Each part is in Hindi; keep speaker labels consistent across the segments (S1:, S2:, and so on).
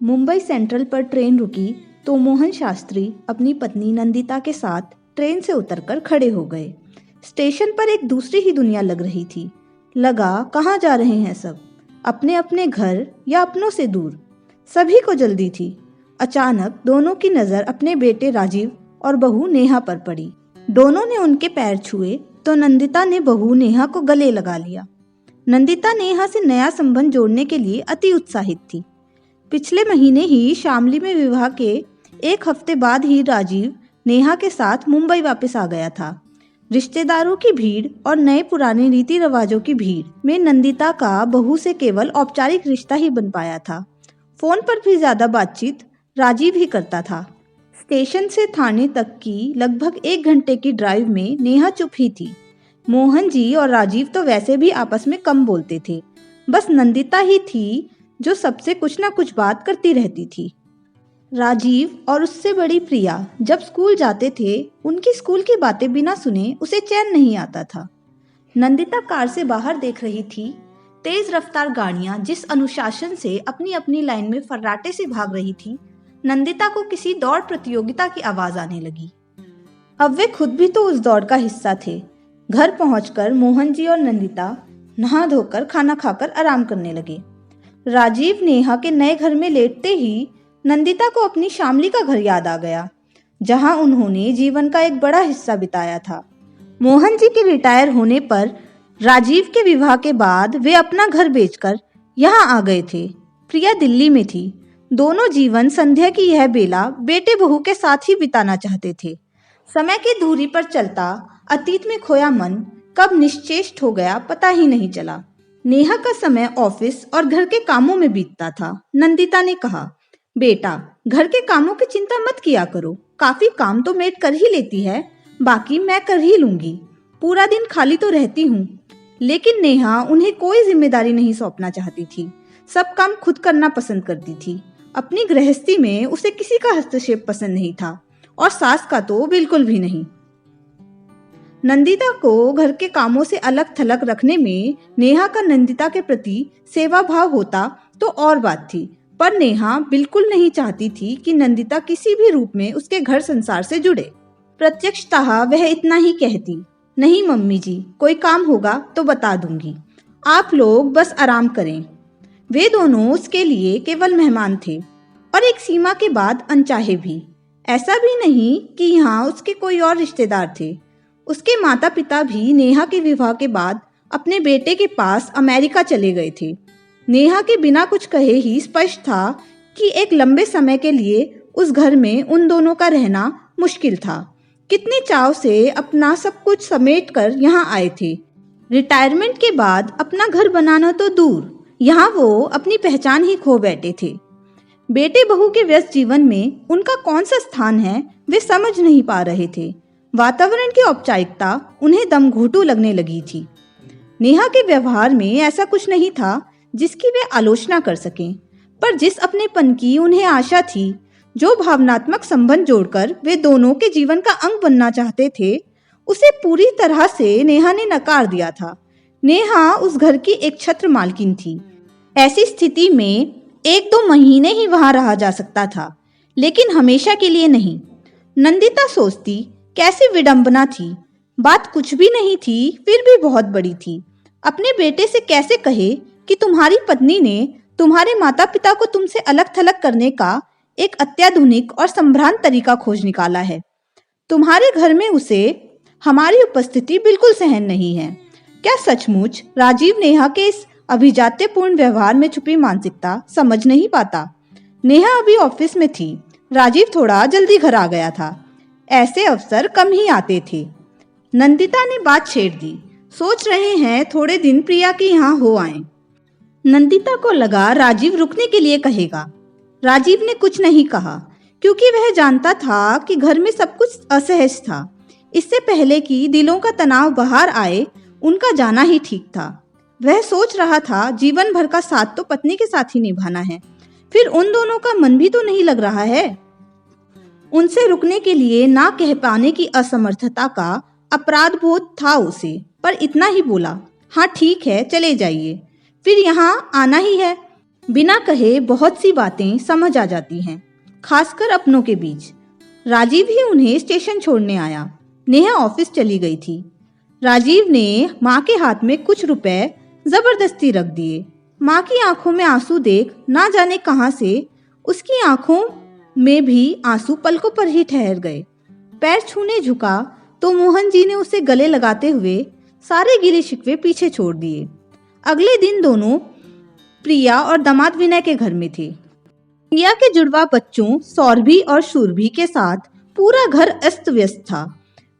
S1: मुंबई सेंट्रल पर ट्रेन रुकी तो मोहन शास्त्री अपनी पत्नी नंदिता के साथ ट्रेन से उतरकर खड़े हो गए। स्टेशन पर एक दूसरी ही दुनिया लग रही थी। लगा कहाँ जा रहे हैं सब, अपने अपने घर या अपनों से दूर। सभी को जल्दी थी। अचानक दोनों की नज़र अपने बेटे राजीव और बहू नेहा पर पड़ी। दोनों ने उनके पैर छुए तो नंदिता ने बहू नेहा को गले लगा लिया। नंदिता नेहा से नया संबंध जोड़ने के लिए अति उत्साहित थी। पिछले महीने ही शामली में विवाह के एक हफ्ते बाद ही राजीव नेहा के साथ मुंबई वापस आ गया था। रिश्तेदारों की भीड़ और नए पुराने रीति रिवाजों की भीड़ में नंदिता का बहू से केवल औपचारिक रिश्ता ही बन पाया था। फोन पर भी ज्यादा बातचीत राजीव ही करता था। स्टेशन से थाने तक की लगभग 1 घंटे की ड्राइव में नेहा चुप ही थी। मोहन जी और राजीव तो वैसे भी आपस में कम बोलते थे। बस नंदिता ही थी जो सबसे कुछ ना कुछ बात करती रहती थी। राजीव और उससे बड़ी प्रिया जब स्कूल जाते थे, उनकी स्कूल की बातें बिना सुने उसे चैन नहीं आता था। नंदिता कार से बाहर देख रही थी। तेज रफ्तार गाड़ियां जिस अनुशासन से अपनी अपनी लाइन में फर्राटे से भाग रही थी, नंदिता को किसी दौड़ प्रतियोगिता की आवाज आने लगी। अब वे खुद भी तो उस दौड़ का हिस्सा थे। घर पहुंचकर मोहन जी और नंदिता नहा धोकर खाना खाकर आराम करने लगे। राजीव नेहा के नए घर में लेटते ही नंदिता को अपनी शामली का घर याद आ गया, जहां उन्होंने जीवन का एक बड़ा हिस्सा बिताया था। मोहन जी के रिटायर होने पर राजीव के विवाह के बाद वे अपना घर बेचकर यहाँ आ गए थे। प्रिया दिल्ली में थी। दोनों जीवन संध्या की यह बेला बेटे बहू के साथ ही बिताना चाहते थे। समय की धुरी पर चलता अतीत में खोया मन कब निश्चेष्ट हो गया पता ही नहीं चला। नेहा का समय ऑफिस और घर के कामों में बीतता था। नंदिता ने कहा, बेटा घर के कामों की चिंता मत किया करो, काफी काम तो मेड कर ही लेती है, बाकी मैं कर ही लूंगी। पूरा दिन खाली तो रहती हूँ। लेकिन नेहा उन्हें कोई जिम्मेदारी नहीं सौंपना चाहती थी। सब काम खुद करना पसंद करती थी। अपनी गृहस्थी में उसे किसी का हस्तक्षेप पसंद नहीं था और सास का तो बिल्कुल भी नहीं। नंदिता को घर के कामों से अलग थलग रखने में नेहा का नंदिता के प्रति सेवा भाव होता तो और बात थी, पर नेहा बिल्कुल नहीं चाहती थी कि नंदिता किसी भी रूप में उसके घर संसार से जुड़े। प्रत्यक्षतः वह इतना ही कहती, नहीं मम्मी जी, कोई काम होगा तो बता दूंगी, आप लोग बस आराम करें। वे दोनों उसके लिए केवल मेहमान थे और एक सीमा के बाद अनचाहे भी। ऐसा भी नहीं कि यहाँ उसके कोई और रिश्तेदार थे। उसके माता पिता भी नेहा के विवाह के बाद अपने बेटे के पास अमेरिका चले गए थे। नेहा के बिना कुछ कहे ही स्पष्ट था कि एक लंबे समय के लिए उस घर में उन दोनों का रहना मुश्किल था। कितने चाव से अपना सब कुछ समेट कर यहाँ आए थे। रिटायरमेंट के बाद अपना घर बनाना तो दूर, यहाँ वो अपनी पहचान ही खो बैठे थे। बेटे बहू के व्यस्त जीवन में उनका कौन सा स्थान है वे समझ नहीं पा रहे थे। वातावरण की औपचारिकता उन्हें दमघोंटू लगने लगी थी। नेहा के व्यवहार में ऐसा कुछ नहीं था जिसकी वे आलोचना कर सकें, पर जिस अपनेपन की उन्हें आशा थी, जो भावनात्मक संबंध जोड़कर वे दोनों के जीवन का अंग बनना चाहते थे, उसे पूरी तरह से नेहा ने नकार दिया था। नेहा उस घर की एक छत्र मालकिन थी। ऐसी स्थिति में 1-2 महीने ही वहां रहा जा सकता था, लेकिन हमेशा के लिए नहीं। नंदिता सोचती, कैसी विडंबना थी। बात कुछ भी नहीं थी, फिर भी बहुत बड़ी थी। अपने बेटे से कैसे कहे कि तुम्हारी पत्नी ने तुम्हारे माता पिता को तुमसे अलग थलग करने का एक अत्याधुनिक और संभ्रांत तरीका खोज निकाला है। तुम्हारे घर में उसे हमारी उपस्थिति बिल्कुल सहन नहीं है। क्या सचमुच राजीव नेहा के इस अभिजात्यपूर्ण व्यवहार में छुपी मानसिकता समझ नहीं पाता? नेहा अभी ऑफिस में थी। राजीव थोड़ा जल्दी घर आ गया था। ऐसे अवसर कम ही आते थे। नंदिता ने बात छेड़ दी, सोच रहे हैं थोड़े दिन प्रिया के यहाँ हो आएं। नंदिता को लगा राजीव रुकने के लिए कहेगा। राजीव ने कुछ नहीं कहा, क्योंकि वह जानता था कि घर में सब कुछ असहज था। इससे पहले कि दिलों का तनाव बाहर आए, उनका जाना ही ठीक था। वह सोच रहा था, जीवन भर का साथ तो पत्नी के साथ ही निभाना है, फिर उन दोनों का मन भी तो नहीं लग रहा है। उनसे रुकने के लिए ना कह पाने की असमर्थता का अपराध बोध था उसे, पर इतना ही बोला, हाँ ठीक है चले जाइए, फिर यहाँ आना ही है। बिना कहे बहुत सी बातें समझ आ जाती हैं, खासकर अपनों के बीच। राजीव ही उन्हें स्टेशन छोड़ने आया। नेहा ऑफिस चली गई थी। राजीव ने माँ के हाथ में कुछ रुपए जबरदस्ती रख दिए। माँ की आंखों में आंसू देख ना जाने कहां से उसकी आंखों में भी आंसू पलकों पर ही ठहर गए। पैर छूने झुका तो मोहन जी ने उसे गले लगाते हुए सारे गिले शिकवे पीछे छोड़ दिए। अगले दिन दोनों प्रिया और दामाद विनय के घर में थे। प्रिया के जुड़वा बच्चों सौरभी और सुरभि के साथ पूरा घर अस्त व्यस्त था।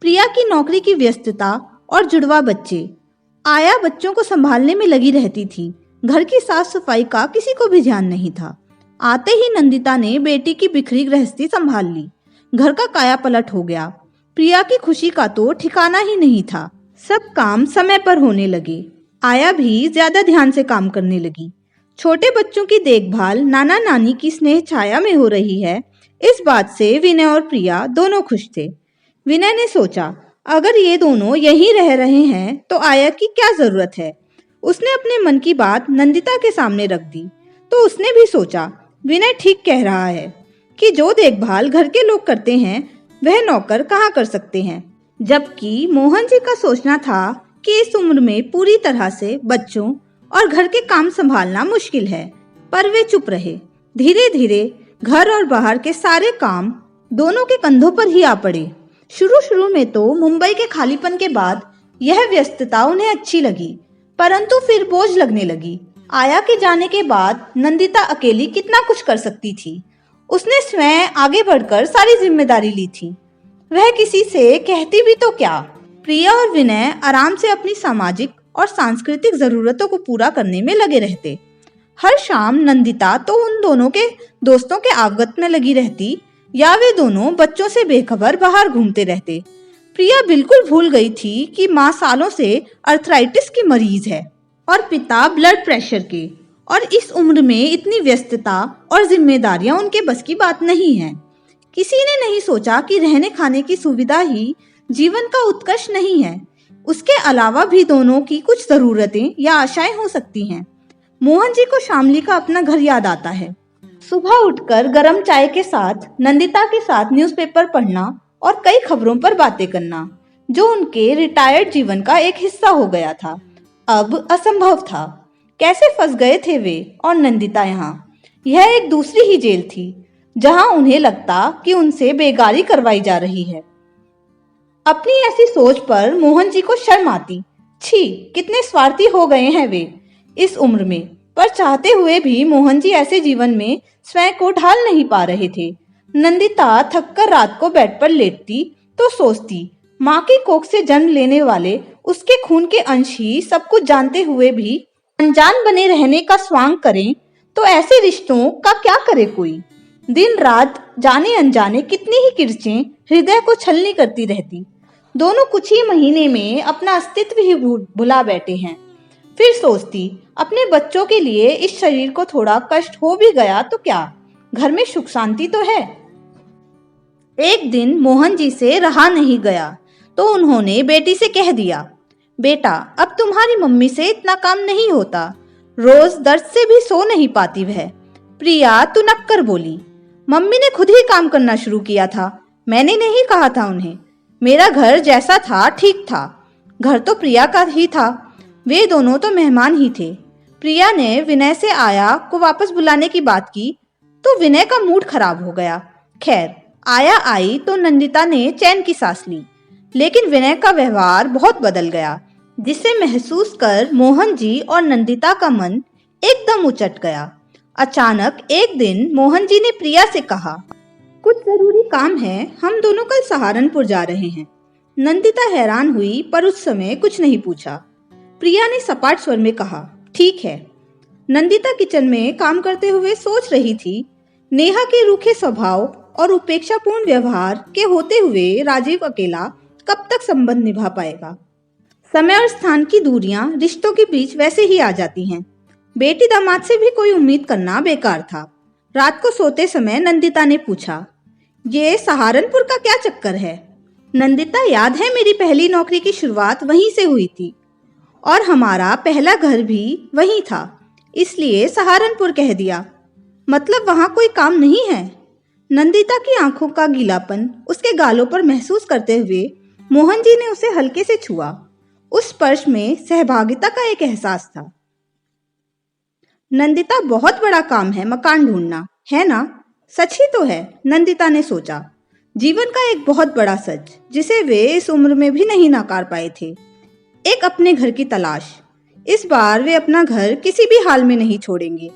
S1: प्रिया की नौकरी की व्यस्तता और जुड़वा बच्चे, आया बच्चों को संभालने में लगी रहती थी। घर की साफ सफाई का किसी को भी ध्यान नहीं था। आते ही नंदिता ने बेटी की बिखरी गृहस्थी संभाल ली। घर का काया पलट हो गया। प्रिया की खुशी का तो ठिकाना ही नहीं था। सब काम समय पर होने लगे। आया भी ज्यादा ध्यान से काम करने लगी। छोटे बच्चों की देखभाल नाना नानी की स्नेह छाया में हो रही है, इस बात से विनय और प्रिया दोनों खुश थे। विनय ने सोचा, अगर ये दोनों यहीं रह रहे हैं तो आया की क्या जरूरत है। उसने अपने मन की बात नंदिता के सामने रख दी तो उसने भी सोचा, विनय ठीक कह रहा है कि जो देखभाल घर के लोग करते हैं वह नौकर कहाँ कर सकते हैं। जबकि मोहन जी का सोचना था कि इस उम्र में पूरी तरह से बच्चों और घर के काम संभालना मुश्किल है, पर वे चुप रहे। धीरे धीरे घर और बाहर के सारे काम दोनों के कंधों पर ही आ पड़े। शुरू में तो मुंबई के खालीपन के बाद यह व्यस्तता उन्हें अच्छी लगी, परंतु फिर बोझ लगने लगी। आया के जाने के बाद नंदिता अकेली कितना कुछ कर सकती थी। उसने स्वयं आगे बढ़कर सारी जिम्मेदारी ली थी। वह किसी से कहती भी तो क्या। प्रिया और विनय आराम से अपनी सामाजिक और सांस्कृतिक जरूरतों को पूरा करने में लगे रहते। हर शाम नंदिता तो उन दोनों के दोस्तों के आगमन में लगी रहती या वे दोनों बच्चों से बेखबर बाहर घूमते रहते। प्रिया बिल्कुल भूल गई थी कि माँ सालों से अर्थराइटिस की मरीज है और पिता ब्लड प्रेशर के, और इस उम्र में इतनी व्यस्तता और जिम्मेदारियां उनके बस की बात नहीं है। किसी ने नहीं सोचा कि रहने खाने की सुविधा ही जीवन का उत्कर्ष नहीं है, उसके अलावा भी दोनों की कुछ जरूरतें या आशाएं हो सकती हैं। मोहन जी को शामली का अपना घर याद आता है। सुबह उठकर गरम चाय के साथ नंदिता के साथ न्यूज़पेपर पढ़ना और कई खबरों पर बातें करना, जो उनके रिटायर्ड जीवन का एक हिस्सा हो गया था, अब असंभव था। कैसे फंस गए थे वे और नंदिता यहाँ। यह एक दूसरी ही जेल थी, जहाँ उन्हें लगता कि उनसे बेगारी करवाई जा रही है। अपनी ऐसी सोच पर मोहन जी को शर्म आती। छी, कितने स्वार्थी हो गए हैं वे इस उम्र में। पर चाहते हुए भी मोहन जी ऐसे जीवन में स्वयं को ढाल नहीं पा रहे थे। नंदिता थककर रात को बेड पर लेटती तो सोचती, माँ की कोख से जन्म लेने वाले उसके खून के अंश ही सब कुछ जानते हुए भी अनजान बने रहने का स्वांग करें तो ऐसे रिश्तों का क्या करे कोई। दिन रात जाने अनजाने कितनी ही किरचें हृदय को छलनी करती रहती। दोनों कुछ ही महीने में अपना अस्तित्व ही भुला बैठे हैं। फिर सोचती, अपने बच्चों के लिए इस शरीर को थोड़ा कष्ट हो भी गया तो क्या, घर में सुख शांति तो है। एक दिन मोहन जी से रहा नहीं गया तो उन्होंने बेटी से कह दिया, बेटा अब तुम्हारी मम्मी से इतना काम नहीं होता, रोज दर्द से भी सो नहीं पाती वह। प्रिया तुनक्कर बोली, मम्मी ने खुद ही काम करना शुरू किया था, मैंने नहीं कहा था उन्हें। मेरा घर जैसा था ठीक था, घर तो प्रिया का ही था, वे दोनों तो मेहमान ही थे। प्रिया ने विनय से आया को वापस बुलाने की बात की तो विनय का मूड खराब हो गया। खैर आया आई तो नंदिता ने चैन की सांस ली, लेकिन विनय का व्यवहार बहुत बदल गया, जिसे महसूस कर मोहन जी और नंदिता का मन एकदम उचट गया। अचानक एक दिन मोहन जी ने प्रिया से कहा, कुछ जरूरी काम है, हम दोनों कल सहारनपुर जा रहे हैं। नंदिता हैरान हुई पर उस समय कुछ नहीं पूछा। प्रिया ने सपाट स्वर में कहा, ठीक है। नंदिता किचन में काम करते हुए सोच रही थी, नेहा के रूखे स्वभाव और उपेक्षापूर्ण व्यवहार के होते हुए राजीव अकेला कब तक संबंध निभा पाएगा। समय और स्थान की दूरियां रिश्तों के बीच वैसे ही आ जाती हैं। बेटी दामाद से भी कोई उम्मीद करना बेकार था। रात को सोते समय नंदिता ने पूछा, ये सहारनपुर का क्या चक्कर है? नंदिता, याद है मेरी पहली नौकरी की शुरुआत वहीं से हुई थी और हमारा पहला घर भी वहीं था। इसलिए सहारनपुर कह दिया। मतलब वहां कोई काम नहीं है? नंदिता की आंखों का गीलापन उसके गालों पर महसूस करते हुए मोहन जी ने उसे हल्के से छुआ। उस स्पर्श में सहभागिता का एक एहसास था। नंदिता, बहुत बड़ा काम है मकान ढूंढना, है ना? सच ही तो है, नंदिता ने सोचा। जीवन का एक बहुत बड़ा सच जिसे वे इस उम्र में भी नहीं नकार पाए थे। एक अपने घर की तलाश। इस बार वे अपना घर किसी भी हाल में नहीं छोड़ेंगे।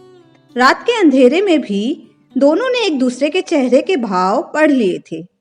S1: रात के अंधेरे में भी दोनों ने एक दूसरे के चेहरे के भाव पढ़ लिए थे।